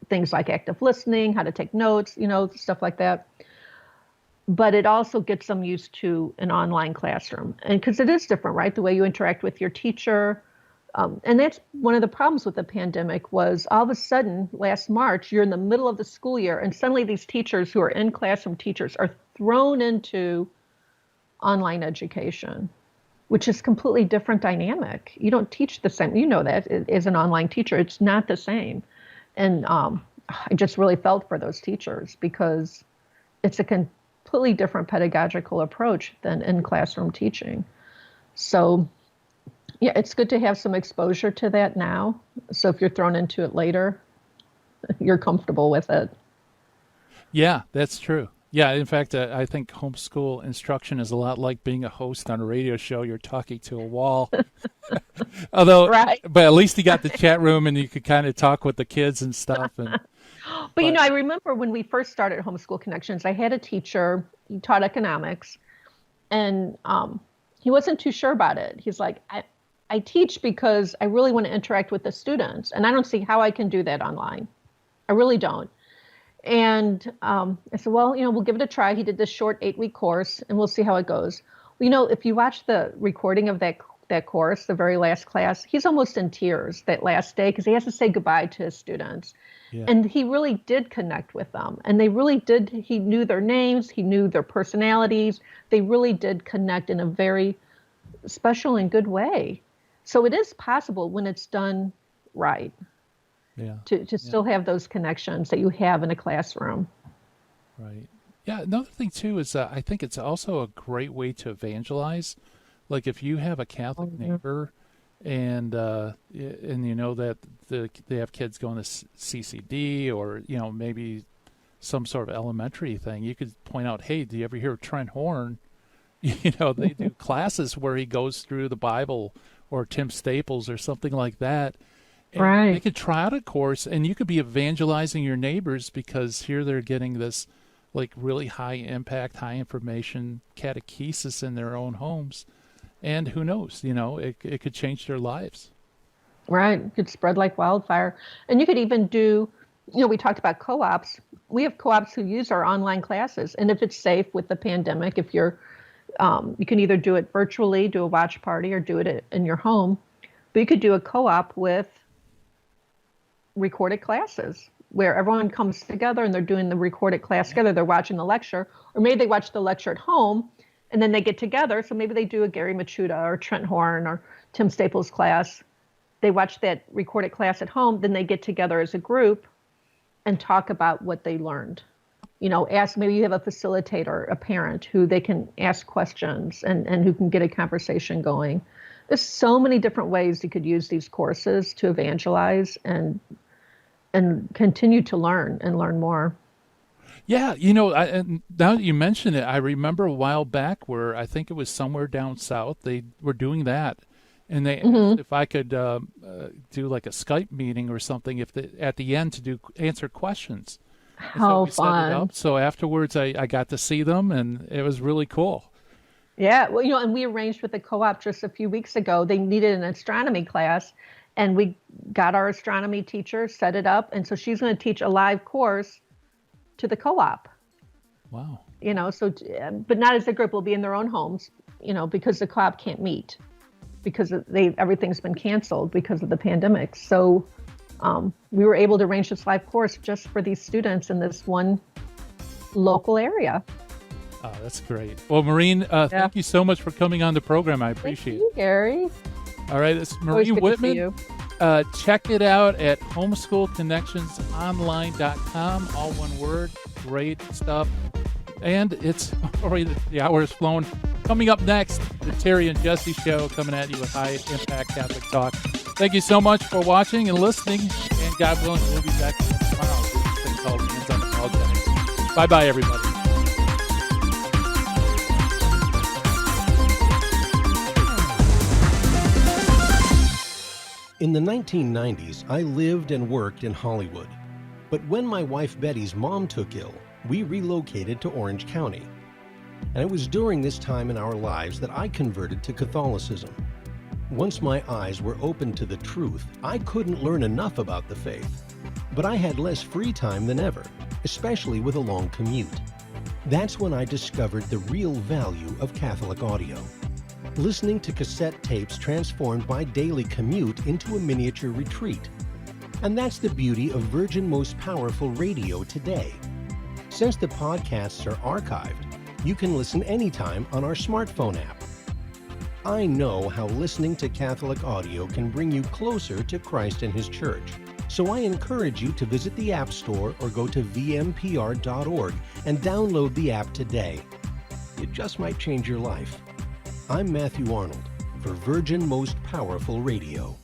things like active listening, how to take notes, stuff like that. But it also gets them used to an online classroom. And because it is different, right? The way you interact with your teacher, And that's one of the problems with the pandemic was all of a sudden last March, you're in the middle of the school year and suddenly these teachers who are in classroom teachers are thrown into online education, which is completely different dynamic. You don't teach the same. You know that as an online teacher, it's not the same. And I just really felt for those teachers because it's a completely different pedagogical approach than in classroom teaching. So yeah, it's good to have some exposure to that now. So if you're thrown into it later, you're comfortable with it. Yeah, that's true. Yeah, in fact, I think homeschool instruction is a lot like being a host on a radio show. You're talking to a wall. Although, right. But at least you got the chat room and you could kind of talk with the kids and stuff. But you know, I remember when we first started Homeschool Connections, I had a teacher, he taught economics, and he wasn't too sure about it. He's like, I teach because I really want to interact with the students, and I don't see how I can do that online. I really don't. And I said, well, you know, we'll give it a try. He did this short 8-week course, and we'll see how it goes. Well, you know, if you watch the recording of that course, the very last class, he's almost in tears that last day because he has to say goodbye to his students. Yeah. And he really did connect with them. And they really did. He knew their names. He knew their personalities. They really did connect in a very special and good way. So it is possible when it's done right. Yeah. To still have those connections that you have in a classroom. Right. Yeah. Another thing too is I think it's also a great way to evangelize. Like if you have a Catholic neighbor, and you know that they have kids going to CCD or you know maybe some sort of elementary thing, you could point out, hey, do you ever hear of Trent Horn? You know, they do classes where he goes through the Bible, or Tim Staples or something like that. And right. They could try out a course, and you could be evangelizing your neighbors because here they're getting this like really high impact, high information catechesis in their own homes. And who knows, you know, it could change their lives. Right. It could spread like wildfire. And you could even do, you know, we talked about co-ops. We have co-ops who use our online classes. And if it's safe with the pandemic, if you're, you can either do it virtually, do a watch party, or do it in your home. But you could do a co-op with recorded classes where everyone comes together and they're doing the recorded class together. They're watching the lecture, or maybe they watch the lecture at home and then they get together. So maybe they do a Gary Machuda or Trent Horn or Tim Staples class. They watch that recorded class at home, then they get together as a group and talk about what they learned. You know, maybe you have a facilitator, a parent who they can ask questions and who can get a conversation going. There's so many different ways you could use these courses to evangelize and continue to learn and learn more. Yeah, you know, now that you mention it, I remember a while back where I think it was somewhere down south, they were doing that. And they asked if I could do like a Skype meeting or something at the end to answer questions. How fun. Set it up. So afterwards I got to see them, and it was really cool. Yeah, well, you know, and we arranged with the co-op just a few weeks ago. They needed an astronomy class, and we got our astronomy teacher, set it up, and so she's going to teach a live course to the co-op. Wow. You know, so, but not as a group, will be in their own homes, you know, because the co-op can't meet because everything's been canceled because of the pandemic. So we were able to arrange this live course just for these students in this one local area. Oh, that's great. Well, Maureen, thank you so much for coming on the program. I appreciate it. Thank you, Gary. All right, it's Maureen Wittmann. Check it out at homeschoolconnectionsonline.com. All one word. Great stuff. And it's already the hour is flown. Coming up next, the Terry and Jesse Show, coming at you with high impact Catholic talk. Thank you so much for watching and listening. And God willing, we'll be back tomorrow with this thing called Hands on Apologetics. Bye-bye, everybody. In the 1990s, I lived and worked in Hollywood. But when my wife Betty's mom took ill, we relocated to Orange County. And it was during this time in our lives that I converted to Catholicism. Once my eyes were opened to the truth, I couldn't learn enough about the faith. But I had less free time than ever, especially with a long commute. That's when I discovered the real value of Catholic audio. listening to cassette tapes transformed my daily commute into a miniature retreat. And that's the beauty of Virgin Most Powerful Radio today. Since the podcasts are archived, you can listen anytime on our smartphone app. I know how listening to Catholic audio can bring you closer to Christ and His Church, so I encourage you to visit the App Store or go to vmpr.org and download the app today. It just might change your life. I'm Matthew Arnold for Virgin Most Powerful Radio.